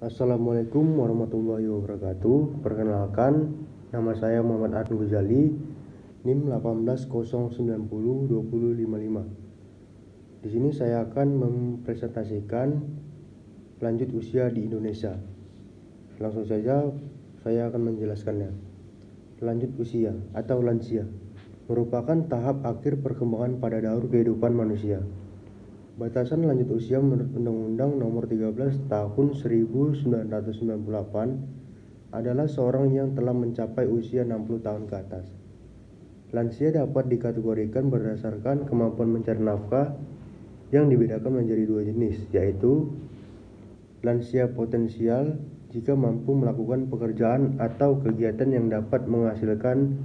Assalamualaikum warahmatullahi wabarakatuh. Perkenalkan, nama saya Muhammad Arfi Ghazali, NIM 18090205. Di sini saya akan mempresentasikan lanjut usia di Indonesia. Langsung saja saya akan menjelaskannya. Lanjut usia atau lansia merupakan tahap akhir perkembangan pada daur kehidupan manusia. Batasan lanjut usia menurut Undang-Undang Nomor 13 Tahun 1998 adalah seorang yang telah mencapai usia 60 tahun ke atas. Lansia dapat dikategorikan berdasarkan kemampuan mencari nafkah yang dibedakan menjadi dua jenis, yaitu lansia potensial jika mampu melakukan pekerjaan atau kegiatan yang dapat menghasilkan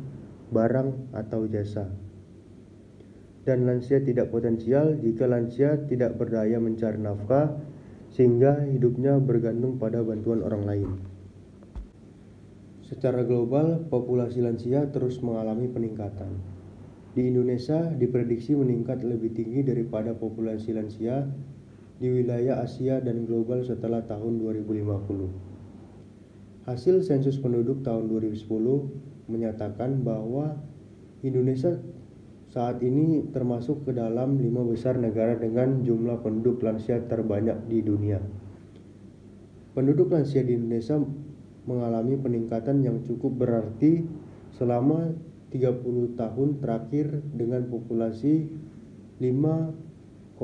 barang atau jasa, dan lansia tidak potensial jika lansia tidak berdaya mencari nafkah sehingga hidupnya bergantung pada bantuan orang lain. Secara global, populasi lansia terus mengalami peningkatan. Di Indonesia diprediksi meningkat lebih tinggi daripada populasi lansia di wilayah Asia dan global setelah tahun 2050. Hasil sensus penduduk tahun 2010 menyatakan bahwa Indonesia saat ini termasuk ke dalam 5 besar negara dengan jumlah penduduk lansia terbanyak di dunia. Penduduk lansia di Indonesia mengalami peningkatan yang cukup berarti selama 30 tahun terakhir dengan populasi 5,30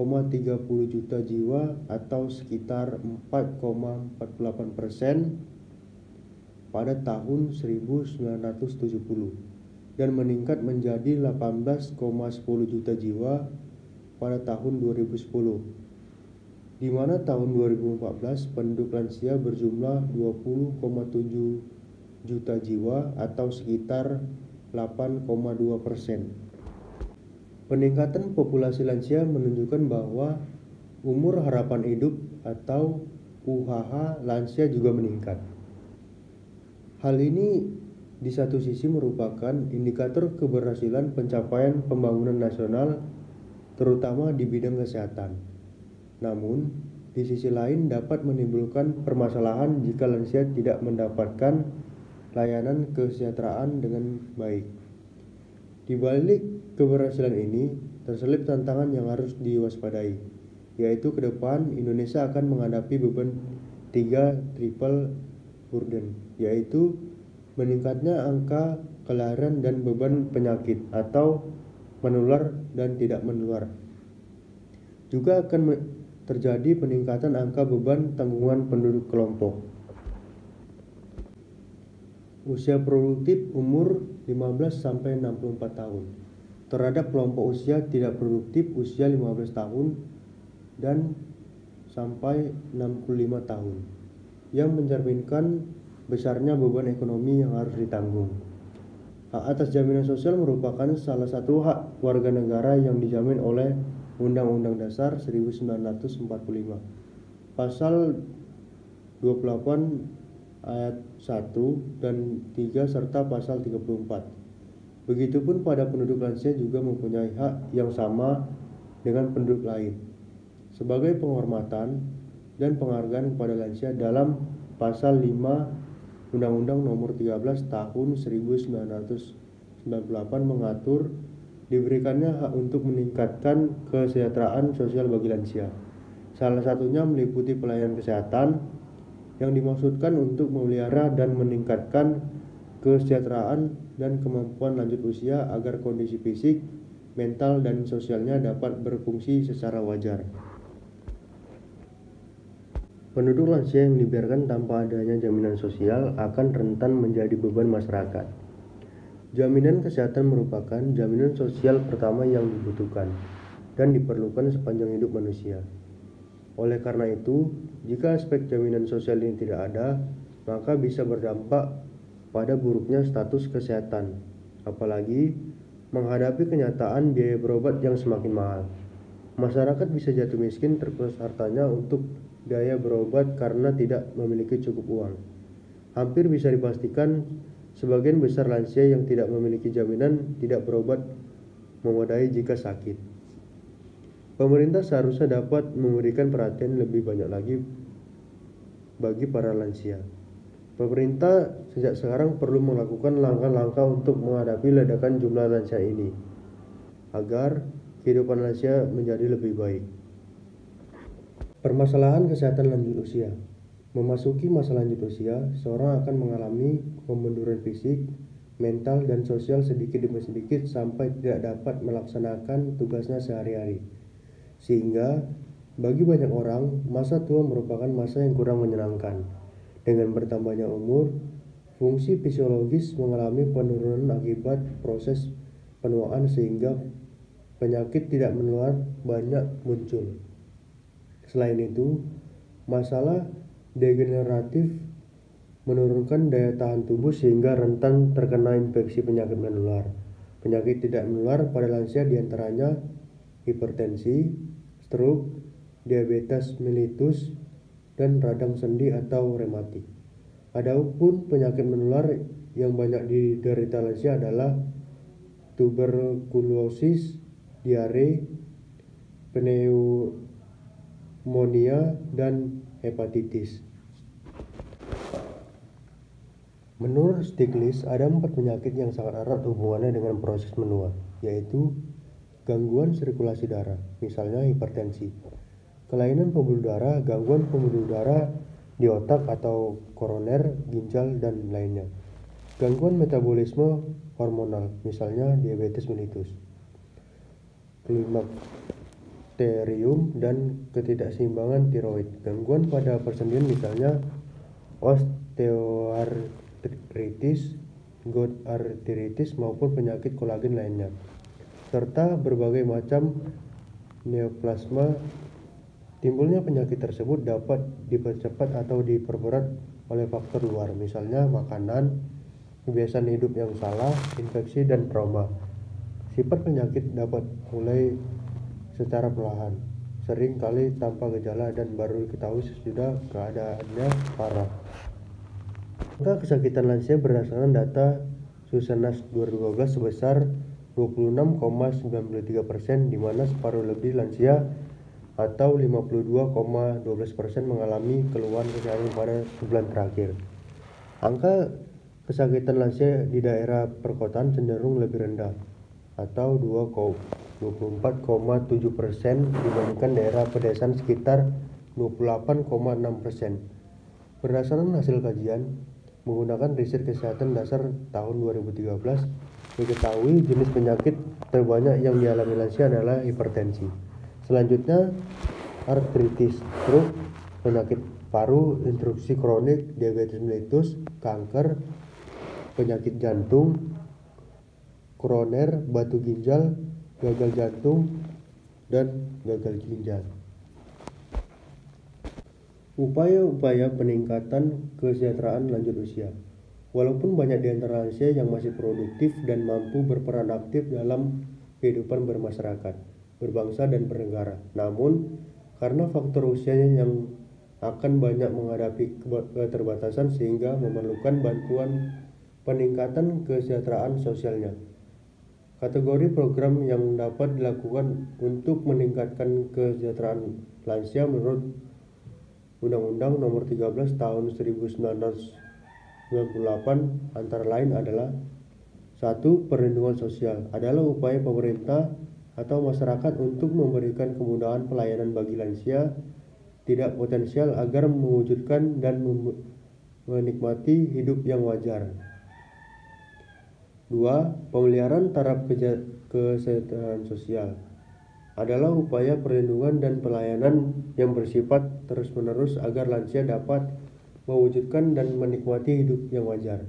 juta jiwa atau sekitar 4,48% pada tahun 1970. Dan meningkat menjadi 18,10 juta jiwa pada tahun 2010, di mana tahun 2014 penduduk lansia berjumlah 20,7 juta jiwa atau sekitar 8,2%. Peningkatan populasi lansia menunjukkan bahwa umur harapan hidup atau UHH lansia juga meningkat. Hal ini di satu sisi merupakan indikator keberhasilan pencapaian pembangunan nasional, terutama di bidang kesehatan. Namun, di sisi lain dapat menimbulkan permasalahan jika lansia tidak mendapatkan layanan kesejahteraan dengan baik. Di balik keberhasilan ini, terselip tantangan yang harus diwaspadai, yaitu ke depan Indonesia akan menghadapi beban 3 triple burden, yaitu meningkatnya angka kelahiran dan beban penyakit atau menular dan tidak menular. Juga akan terjadi peningkatan angka beban tanggungan penduduk kelompok. Usia produktif umur 15-64 tahun terhadap kelompok usia tidak produktif usia 15 tahun dan sampai 65 tahun yang mencerminkan besarnya beban ekonomi yang harus ditanggung. Hak atas jaminan sosial merupakan salah satu hak warga negara yang dijamin oleh Undang-Undang Dasar 1945, Pasal 28 ayat 1 dan 3 serta Pasal 34. Begitupun pada penduduk lansia juga mempunyai hak yang sama dengan penduduk lain. Sebagai penghormatan dan penghargaan kepada lansia dalam Pasal 5 Undang-Undang Nomor 13 Tahun 1998 mengatur diberikannya hak untuk meningkatkan kesejahteraan sosial bagi lansia. Salah satunya meliputi pelayanan kesehatan yang dimaksudkan untuk memelihara dan meningkatkan kesejahteraan dan kemampuan lanjut usia agar kondisi fisik, mental, dan sosialnya dapat berfungsi secara wajar. Penduduk lansia yang dibiarkan tanpa adanya jaminan sosial akan rentan menjadi beban masyarakat. Jaminan kesehatan merupakan jaminan sosial pertama yang dibutuhkan dan diperlukan sepanjang hidup manusia. Oleh karena itu, jika aspek jaminan sosial ini tidak ada, maka bisa berdampak pada buruknya status kesehatan, apalagi menghadapi kenyataan biaya berobat yang semakin mahal. Masyarakat bisa jatuh miskin terkuras hartanya untuk biaya berobat karena tidak memiliki cukup uang. Hampir bisa dipastikan sebagian besar lansia yang tidak memiliki jaminan tidak berobat memadai jika sakit. Pemerintah seharusnya dapat memberikan perhatian lebih banyak lagi bagi para lansia. Pemerintah sejak sekarang perlu melakukan langkah-langkah untuk menghadapi ledakan jumlah lansia ini, agar kehidupan lansia menjadi lebih baik. Permasalahan kesehatan lanjut usia. Memasuki masa lanjut usia, seorang akan mengalami kemunduran fisik, mental, dan sosial sedikit demi sedikit sampai tidak dapat melaksanakan tugasnya sehari-hari. Sehingga, bagi banyak orang, masa tua merupakan masa yang kurang menyenangkan. Dengan bertambahnya umur, fungsi fisiologis mengalami penurunan akibat proses penuaan sehingga penyakit tidak menular banyak muncul. Selain itu, masalah degeneratif menurunkan daya tahan tubuh sehingga rentan terkena infeksi penyakit menular. Penyakit tidak menular pada lansia diantaranya hipertensi, stroke, diabetes mellitus, dan radang sendi atau rematik. Adapun penyakit menular yang banyak diderita lansia adalah tuberkulosis, diare, pneumonia, dan hepatitis. Menurut Stiglitz, ada 4 penyakit yang sangat erat hubungannya dengan proses menua, yaitu gangguan sirkulasi darah, misalnya hipertensi, kelainan pembuluh darah, gangguan pembuluh darah di otak atau koroner, ginjal, dan lainnya, gangguan metabolisme hormonal, misalnya diabetes mellitus, klimakterium, dan ketidakseimbangan tiroid, gangguan pada persendian, misalnya osteoartritis, gout arthritis, maupun penyakit kolagen lainnya, serta berbagai macam neoplasma. Timbulnya penyakit tersebut dapat dipercepat atau diperberat oleh faktor luar, misalnya makanan, kebiasaan hidup yang salah, infeksi, dan trauma. Sifat penyakit dapat mulai secara perlahan, sering kali tanpa gejala, dan baru diketahui sesudah keadaannya parah. Angka kesakitan lansia berdasarkan data Susanas 2012 sebesar 26,93%, di mana separuh lebih lansia atau 52,12% mengalami keluhan kesehatan pada sebulan terakhir. Angka kesakitan lansia di daerah perkotaan cenderung lebih rendah, atau 24,7% dibandingkan daerah pedesaan sekitar 28,6%. Berdasarkan hasil kajian menggunakan riset kesehatan dasar tahun 2013, diketahui jenis penyakit terbanyak yang dialami lansia adalah hipertensi. Selanjutnya, artritis, stroke, penyakit paru, obstruksi kronik, diabetes mellitus, kanker, penyakit jantung, koroner, batu ginjal, gagal jantung, dan gagal ginjal. Upaya-upaya peningkatan kesejahteraan lanjut usia. Walaupun banyak di antara lansia yang masih produktif dan mampu berperan aktif dalam kehidupan bermasyarakat, berbangsa, dan bernegara, namun karena faktor usianya yang akan banyak menghadapi keterbatasan sehingga memerlukan bantuan peningkatan kesejahteraan sosialnya. Kategori program yang dapat dilakukan untuk meningkatkan kesejahteraan lansia menurut Undang-Undang Nomor 13 Tahun 1998 antara lain adalah: 1. Perlindungan sosial adalah upaya pemerintah atau masyarakat untuk memberikan kemudahan pelayanan bagi lansia tidak potensial agar mewujudkan dan menikmati hidup yang wajar. 2. Pemeliharaan taraf kesejahteraan sosial adalah upaya perlindungan dan pelayanan yang bersifat terus-menerus agar lansia dapat mewujudkan dan menikmati hidup yang wajar.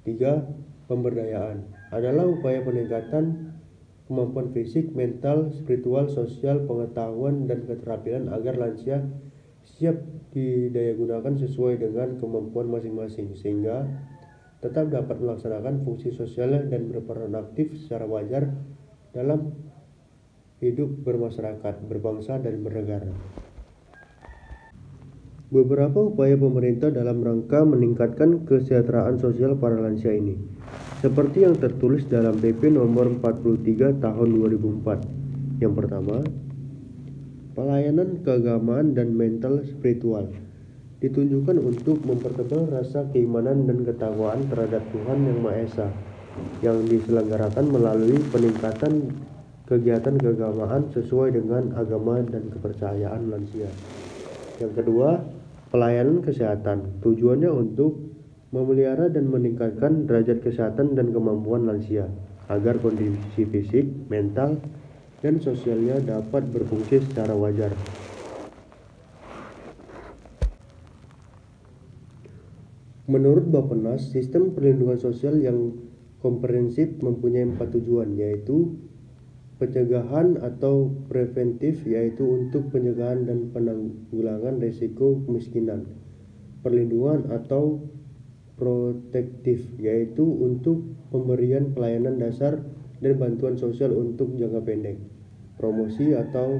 3. Pemberdayaan adalah upaya peningkatan kemampuan fisik, mental, spiritual, sosial, pengetahuan, dan keterampilan agar lansia siap didayagunakan sesuai dengan kemampuan masing-masing, sehingga tetap dapat melaksanakan fungsi sosialnya dan berperan aktif secara wajar dalam hidup bermasyarakat, berbangsa, dan bernegara. Beberapa upaya pemerintah dalam rangka meningkatkan kesejahteraan sosial para lansia ini, seperti yang tertulis dalam PP nomor 43 tahun 2004. Yang pertama, pelayanan keagamaan dan mental spiritual. ditujukan untuk mempertebal rasa keimanan dan ketakwaan terhadap Tuhan Yang Maha Esa yang diselenggarakan melalui peningkatan kegiatan keagamaan sesuai dengan agama dan kepercayaan lansia. Yang kedua, pelayanan kesehatan. Tujuannya untuk memelihara dan meningkatkan derajat kesehatan dan kemampuan lansia agar kondisi fisik, mental, dan sosialnya dapat berfungsi secara wajar. Menurut Bappenas, sistem perlindungan sosial yang komprehensif mempunyai 4 tujuan, yaitu pencegahan atau preventif, yaitu untuk pencegahan dan penanggulangan risiko kemiskinan. Perlindungan atau protektif, yaitu untuk pemberian pelayanan dasar dan bantuan sosial untuk jangka pendek. Promosi atau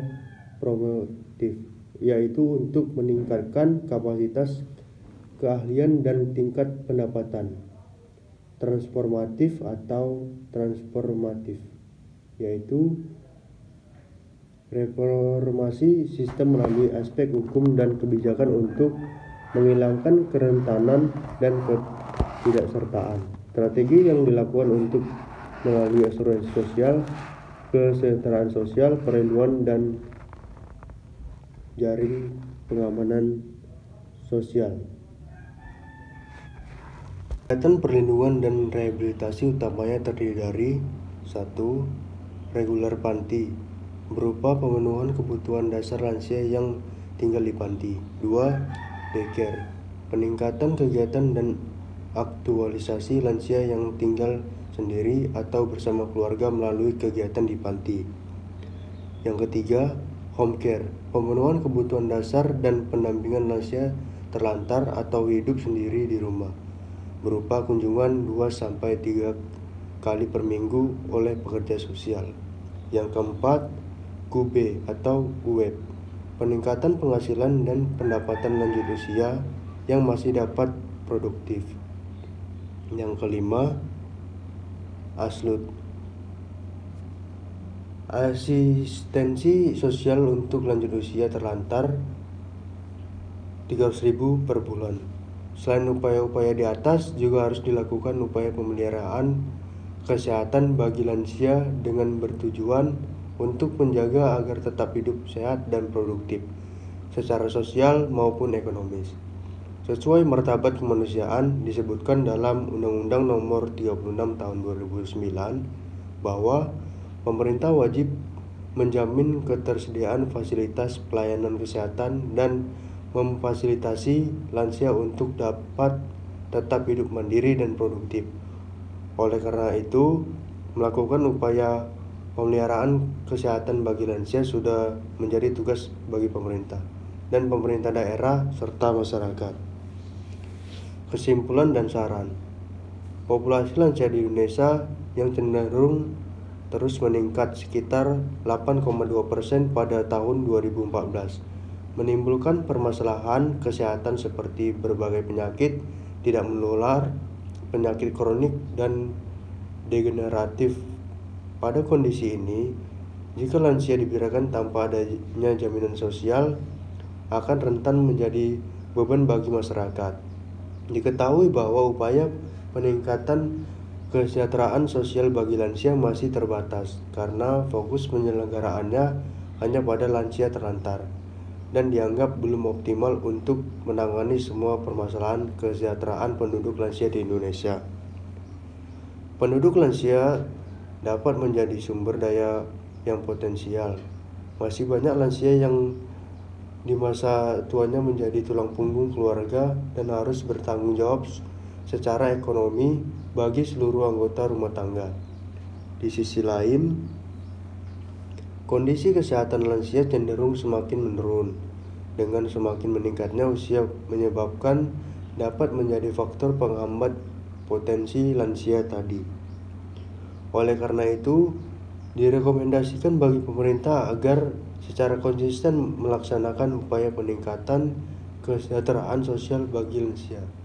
promotif, yaitu untuk meningkatkan kapasitas, keahlian, dan tingkat pendapatan. Transformatif atau transformatif, yaitu reformasi sistem melalui aspek hukum dan kebijakan untuk menghilangkan kerentanan dan ketidaksertaan. Strategi yang dilakukan untuk melalui asuransi sosial, kesejahteraan sosial, perlindungan, dan jaring pengamanan sosial. Kegiatan perlindungan dan rehabilitasi utamanya terdiri dari 1. Regular panti, berupa pemenuhan kebutuhan dasar lansia yang tinggal di panti. 2. Daycare, peningkatan kegiatan dan aktualisasi lansia yang tinggal sendiri atau bersama keluarga melalui kegiatan di panti. Yang ketiga, home care, pemenuhan kebutuhan dasar dan pendampingan lansia terlantar atau hidup sendiri di rumah, berupa kunjungan 2-3 kali per minggu oleh pekerja sosial. Yang keempat, QB atau UWEB, peningkatan penghasilan dan pendapatan lanjut usia yang masih dapat produktif. Yang kelima, ASLUD, asistensi sosial untuk lanjut usia terlantar 300.000 per bulan. Selain upaya-upaya di atas, juga harus dilakukan upaya pemeliharaan kesehatan bagi lansia dengan bertujuan untuk menjaga agar tetap hidup sehat dan produktif secara sosial maupun ekonomis. Sesuai martabat kemanusiaan disebutkan dalam Undang-Undang Nomor 36 Tahun 2009 bahwa pemerintah wajib menjamin ketersediaan fasilitas pelayanan kesehatan dan memfasilitasi lansia untuk dapat tetap hidup mandiri dan produktif. Oleh karena itu, melakukan upaya pemeliharaan kesehatan bagi lansia sudah menjadi tugas bagi pemerintah dan pemerintah daerah serta masyarakat. Kesimpulan dan saran. Populasi lansia di Indonesia yang cenderung terus meningkat sekitar 8,2% pada tahun 2014, menimbulkan permasalahan kesehatan seperti berbagai penyakit tidak menular, penyakit kronik, dan degeneratif. Pada kondisi ini, jika lansia dibiarkan tanpa adanya jaminan sosial, akan rentan menjadi beban bagi masyarakat. Diketahui bahwa upaya peningkatan kesejahteraan sosial bagi lansia masih terbatas karena fokus penyelenggaraannya hanya pada lansia terlantar dan dianggap belum optimal untuk menangani semua permasalahan kesejahteraan penduduk lansia di Indonesia. Penduduk lansia dapat menjadi sumber daya yang potensial. Masih banyak lansia yang di masa tuanya menjadi tulang punggung keluarga dan harus bertanggung jawab secara ekonomi bagi seluruh anggota rumah tangga. Di sisi lain, kondisi kesehatan lansia cenderung semakin menurun. Dengan semakin meningkatnya usia menyebabkan dapat menjadi faktor penghambat potensi lansia tadi. Oleh karena itu, direkomendasikan bagi pemerintah agar secara konsisten melaksanakan upaya peningkatan kesejahteraan sosial bagi lansia.